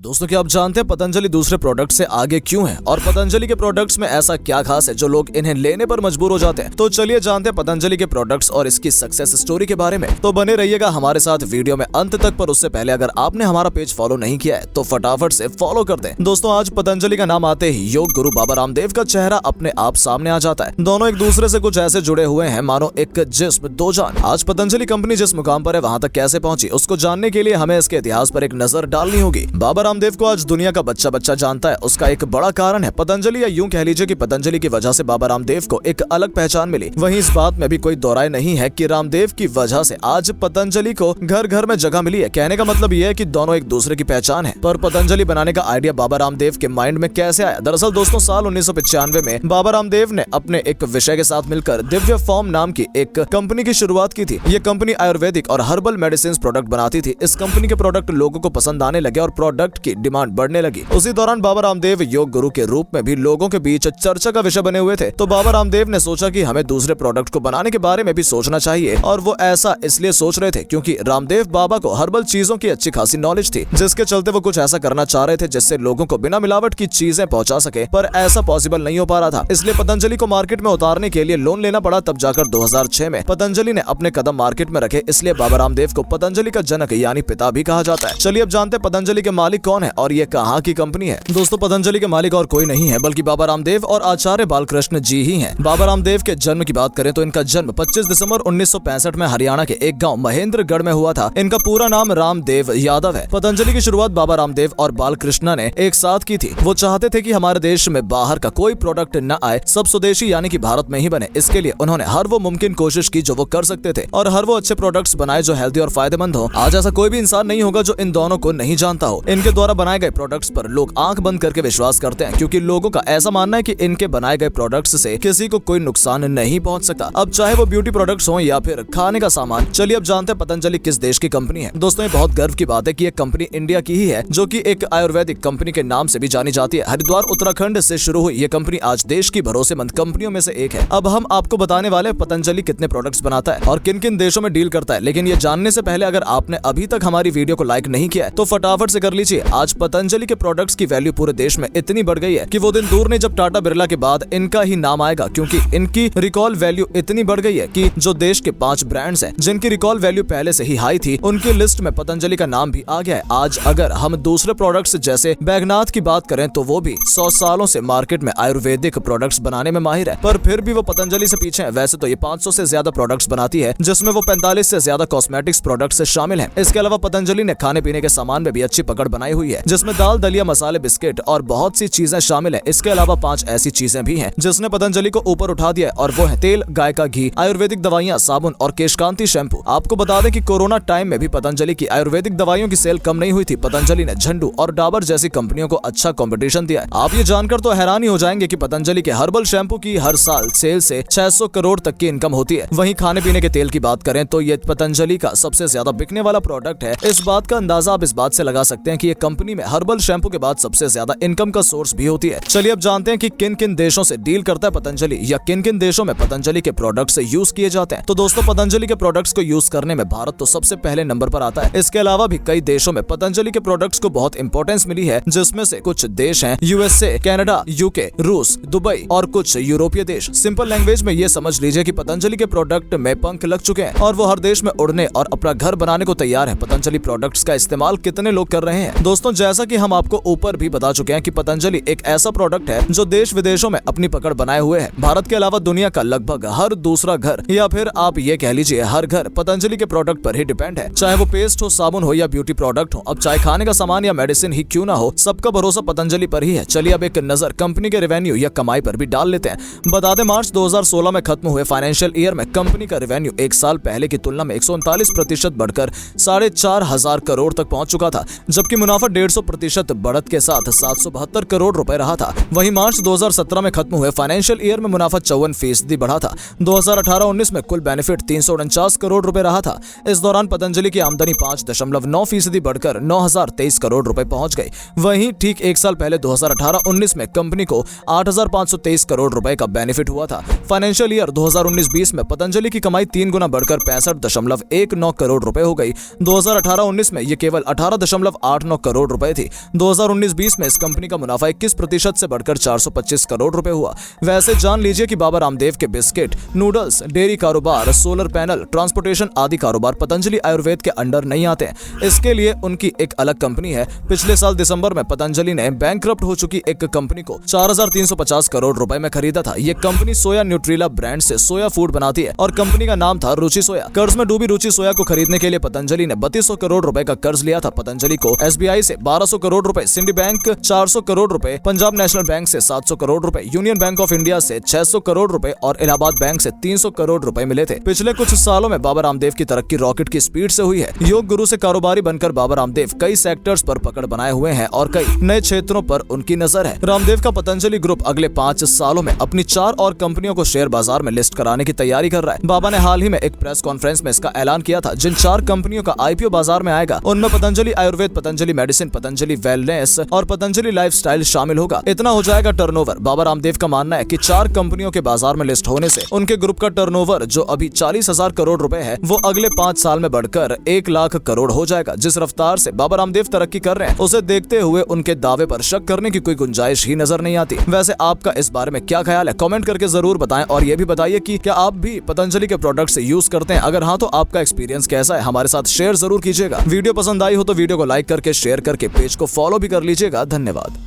दोस्तों, क्या आप जानते हैं पतंजलि दूसरे प्रोडक्ट से आगे क्यों है और पतंजलि के प्रोडक्ट्स में ऐसा क्या खास है जो लोग इन्हें लेने पर मजबूर हो जाते हैं। तो चलिए जानते हैं पतंजलि के प्रोडक्ट्स और इसकी सक्सेस स्टोरी के बारे में। तो बने रहिएगा हमारे साथ वीडियो में अंत तक। पर उससे पहले अगर आपने हमारा पेज फॉलो नहीं किया है तो फटाफट से फॉलो कर दें। दोस्तों, आज पतंजलि का नाम आते ही योग गुरु बाबा रामदेव का चेहरा अपने आप सामने आ जाता है। दोनों एक दूसरे से कुछ ऐसे जुड़े हुए हैं मानो एक जिस्म दो जान। आज पतंजलि कंपनी जिस मुकाम पर है वहां तक कैसे पहुंची, उसको जानने के लिए हमें इसके इतिहास पर एक नजर डालनी होगी। बाबा रामदेव को आज दुनिया का बच्चा बच्चा जानता है। उसका एक बड़ा कारण है पतंजलि, या यूं कह लीजिए कि पतंजलि की वजह से बाबा रामदेव को एक अलग पहचान मिली। वहीं इस बात में भी कोई दो राय नहीं है कि रामदेव की वजह से आज पतंजलि को घर घर में जगह मिली है। कहने का मतलब यह है कि दोनों एक दूसरे की पहचान है। पर पतंजलि बनाने का आइडिया बाबा रामदेव के माइंड में कैसे आया? दरअसल दोस्तों, साल 1995 में बाबा रामदेव ने अपने एक विषय के साथ मिलकर दिव्य फॉर्म नाम की एक कंपनी की शुरुआत की थी। ये कंपनी आयुर्वेदिक और हर्बल मेडिसिन प्रोडक्ट बनाती थी। इस कंपनी के प्रोडक्ट लोगों को पसंद आने लगे और प्रोडक्ट की डिमांड बढ़ने लगी। उसी दौरान बाबा रामदेव योग गुरु के रूप में भी लोगों के बीच चर्चा का विषय बने हुए थे। तो बाबा रामदेव ने सोचा कि हमें दूसरे प्रोडक्ट को बनाने के बारे में भी सोचना चाहिए। और वो ऐसा इसलिए सोच रहे थे क्योंकि रामदेव बाबा को हर्बल चीजों की अच्छी खासी नॉलेज थी, जिसके चलते वो कुछ ऐसा करना चाह रहे थे जिससे लोगों को बिना मिलावट की चीजें पहुंचा सके। पर ऐसा पॉसिबल नहीं हो पा रहा था। इसलिए पतंजलि को मार्केट में उतारने के लिए लोन लेना पड़ा। तब जाकर 2006 में पतंजलि ने अपने कदम मार्केट में रखे। इसलिए बाबा रामदेव को पतंजलि का जनक यानी पिता भी कहा जाता है। चलिए अब जानते हैं पतंजलि के मालिक कौन है और ये कहाँ की कंपनी है। दोस्तों, पतंजलि के मालिक और कोई नहीं है बल्कि बाबा रामदेव और आचार्य बालकृष्ण जी ही हैं। बाबा रामदेव के जन्म की बात करें तो इनका जन्म 25 दिसंबर 1965 में हरियाणा के एक गांव महेंद्रगढ़ में हुआ था। इनका पूरा नाम रामदेव यादव है। पतंजलि की शुरुआत बाबा रामदेव और बालकृष्ण ने एक साथ की थी। वो चाहते थे कि हमारे देश में बाहर का कोई प्रोडक्ट न आए, सब स्वदेशी यानी कि भारत में ही बने। इसके लिए उन्होंने हर वो मुमकिन कोशिश की जो वो कर सकते थे और हर वो अच्छे प्रोडक्ट्स बनाए जो हेल्दी और फायदेमंद हो। आज ऐसा कोई भी इंसान नहीं होगा जो इन दोनों को नहीं जानता हो। इनके द्वारा बनाए गए प्रोडक्ट्स पर लोग आंख बंद करके विश्वास करते हैं क्योंकि लोगों का ऐसा मानना है कि इनके बनाए गए प्रोडक्ट्स से किसी को कोई नुकसान नहीं पहुंच सकता, अब चाहे वो ब्यूटी प्रोडक्ट्स हो या फिर खाने का सामान। चलिए अब जानते हैं पतंजलि किस देश की कंपनी है। दोस्तों, ये बहुत गर्व की बात है कि ये कंपनी इंडिया की ही है, जो कि एक आयुर्वेदिक कंपनी के नाम से भी जानी जाती है। हरिद्वार उत्तराखंड से शुरू हुई ये कंपनी आज देश की भरोसेमंद कंपनियों में से एक है। अब हम आपको बताने वाले पतंजलि कितने प्रोडक्ट्स बनाता है और किन किन देशों में डील करता है। लेकिन ये जानने से पहले अगर आपने अभी तक हमारी वीडियो को लाइक नहीं किया है तो फटाफट से कर लीजिए। आज पतंजलि के प्रोडक्ट्स की वैल्यू पूरे देश में इतनी बढ़ गई है कि वो दिन दूर नहीं जब टाटा बिरला के बाद इनका ही नाम आएगा, क्योंकि इनकी रिकॉल वैल्यू इतनी बढ़ गई है कि जो देश के 5 ब्रांड्स हैं जिनकी रिकॉल वैल्यू पहले से ही हाई थी, उनकी लिस्ट में पतंजलि का नाम भी आ गया है। आज अगर हम दूसरे प्रोडक्ट्स जैसे बैगनाथ की बात करें तो वो भी 100 सालों से मार्केट में आयुर्वेदिक प्रोडक्ट्स बनाने में माहिर है, पर फिर भी वो पतंजलि से पीछे है। वैसे तो ये 500 से ज्यादा प्रोडक्ट्स बनाती है, जिसमें वो 45 से ज्यादा कॉस्मेटिक्स प्रोडक्ट्स शामिल है। इसके अलावा पतंजलि ने खाने पीने के सामान में भी अच्छी पकड़ बनाई हुई है, जिसमें दाल दलिया मसाले बिस्किट और बहुत सी चीजें शामिल है। इसके अलावा 5 ऐसी चीजें भी हैं जिसने पतंजलि को ऊपर उठा दिया है, और वो है तेल, गाय का घी, आयुर्वेदिक दवाइयां, साबुन और केशकांति शैम्पू। आपको बता दें कि कोरोना टाइम में भी पतंजलि की आयुर्वेदिक दवाइयों की सेल कम नहीं हुई थी। पतंजलि ने झंडू और डाबर जैसी कंपनियों को अच्छा कंपटीशन दिया है। आप ये जानकर तो हैरान ही हो जाएंगे कि पतंजलि के हर्बल शैम्पू की हर साल सेल से 600 करोड़ तक की इनकम होती है। वहीं खाने पीने के तेल की बात करें तो ये पतंजलि का सबसे ज्यादा बिकने वाला प्रोडक्ट है। इस बात का अंदाजा आप इस बात से लगा सकते हैं कि ये कंपनी में हर्बल शैम्पू के बाद सबसे ज्यादा इनकम का सोर्स भी होती है। चलिए अब जानते हैं कि किन किन देशों से डील करता है पतंजलि, या किन किन देशों में पतंजलि के प्रोडक्ट्स यूज किए जाते हैं। तो दोस्तों, पतंजलि के प्रोडक्ट्स को यूज करने में भारत तो सबसे पहले नंबर पर आता है। इसके अलावा भी कई देशों में पतंजलि के प्रोडक्ट्स को बहुत इंपॉर्टेंस मिली है, जिसमें से कुछ देश हैं यूएसए, कनाडा, यूके, रूस, दुबई और कुछ यूरोपीय देश। सिंपल लैंग्वेज में ये समझ लीजिए कि पतंजलि के प्रोडक्ट में पंख लग चुके हैं और वो हर देश में उड़ने और अपना घर बनाने को तैयार है। पतंजलि प्रोडक्ट्स का इस्तेमाल कितने लोग कर रहे हैं? दोस्तों, जैसा कि हम आपको ऊपर भी बता चुके हैं कि पतंजलि एक ऐसा प्रोडक्ट है जो देश विदेशों में अपनी पकड़ बनाए हुए है। भारत के अलावा दुनिया का लगभग हर दूसरा घर, या फिर आप ये कह लीजिए हर घर, पतंजलि के प्रोडक्ट पर ही डिपेंड है। चाहे वो पेस्ट हो, साबुन हो या ब्यूटी प्रोडक्ट हो, अब चाहे खाने का सामान या मेडिसिन ही क्यों ना हो, सबका भरोसा पतंजलि पर ही है। चलिए अब एक नजर कंपनी के रेवेन्यू या कमाई पर भी डाल लेते हैं। बता दें, मार्च 2016 में खत्म हुए फाइनेंशियल ईयर में कंपनी का रेवेन्यू एक साल पहले की तुलना में 139% बढ़कर 4,500 करोड़ तक पहुंच चुका था, जबकि मुनाफा 150% बढ़त के साथ 772 करोड़ रुपए रहा था। वहीं मार्च 2017 में खत्म हुए फाइनेंशियल ईयर में मुनाफा 54% बढ़ा था। 2018-19 में कुल बेनिफिट 349 करोड़ रुपए रहा था। इस दौरान पतंजलि की आमदनी 5.9% बढ़कर 9,023 करोड़ रुपए पहुंच गई। वहीं ठीक एक साल पहले 2018-19 में कंपनी को 8,523 करोड़ रुपए का बेनिफिट हुआ था। फाइनेंशियल ईयर 2019-20 में पतंजलि की कमाई 3 गुना बढ़कर 65.19 करोड़ रुपए हो गई। 2018-19 में ये केवल 18.89 करोड़ करोड़ रुपए थी। 2019-20 में इस कंपनी का मुनाफा 21% से बढ़कर 425 करोड़ रुपए हुआ। वैसे जान लीजिए कि बाबा रामदेव के बिस्किट, नूडल्स, डेयरी कारोबार, सोलर पैनल, ट्रांसपोर्टेशन आदि कारोबार पतंजलि आयुर्वेद के अंडर नहीं आते हैं। इसके लिए उनकी एक अलग कंपनी है। पिछले साल दिसंबर में पतंजलि ने बैंकक्रप्ट हो चुकी एक कंपनी को 4350 करोड़ रुपए में खरीदा था। ये कंपनी सोया न्यूट्रिला ब्रांड से सोया फूड बनाती है और कंपनी का नाम था रुचि सोया। कर्ज में डूबी रुचि सोया को खरीदने के लिए पतंजलि ने 3200 करोड़ रुपए का कर्ज लिया था। पतंजलि को SBI से 1200 करोड़ रुपए, सिंडी बैंक 400 करोड़ रुपए, पंजाब नेशनल बैंक से 700 करोड़ रुपए, यूनियन बैंक ऑफ इंडिया से 600 करोड़ रुपए और इलाहाबाद बैंक से 300 करोड़ रुपए मिले थे। पिछले कुछ सालों में बाबा रामदेव की तरक्की रॉकेट की स्पीड से हुई है। योग गुरु से कारोबारी बनकर बाबा रामदेव कई सेक्टर्स पर पकड़ बनाए हुए हैं और कई नए क्षेत्रों पर उनकी नजर है। रामदेव का पतंजलि ग्रुप अगले 5 सालों में अपनी 4 और कंपनियों को शेयर बाजार में लिस्ट कराने की तैयारी कर रहा है। बाबा ने हाल ही में एक प्रेस कॉन्फ्रेंस में इसका ऐलान किया था। जिन 4 कंपनियों का IPO बाजार में आएगा उनमें पतंजलि आयुर्वेद, पतंजलि मेडिसिन, पतंजलि वेलनेस और पतंजलि लाइफस्टाइल शामिल होगा। इतना हो जाएगा टर्नओवर। बाबा रामदेव का मानना है कि 4 कंपनियों के बाजार में लिस्ट होने से उनके ग्रुप का टर्नओवर जो अभी 40,000 करोड़ रुपए है वो अगले 5 साल में बढ़कर 1 लाख करोड़ हो जाएगा। जिस रफ्तार से बाबा रामदेव तरक्की कर रहे हैं उसे देखते हुए उनके दावे पर शक करने की कोई गुंजाइश ही नजर नहीं आती। वैसे आपका इस बारे में क्या ख्याल है? कमेंट करके जरूर बताएं और ये भी बताइए कि क्या आप भी पतंजलि के प्रोडक्ट्स यूज करते हैं? अगर हाँ तो आपका एक्सपीरियंस कैसा है हमारे साथ शेयर जरूर कीजिएगा। वीडियो पसंद आई हो तो वीडियो को लाइक करके, शेयर करके पेज को फॉलो भी कर लीजिएगा। धन्यवाद।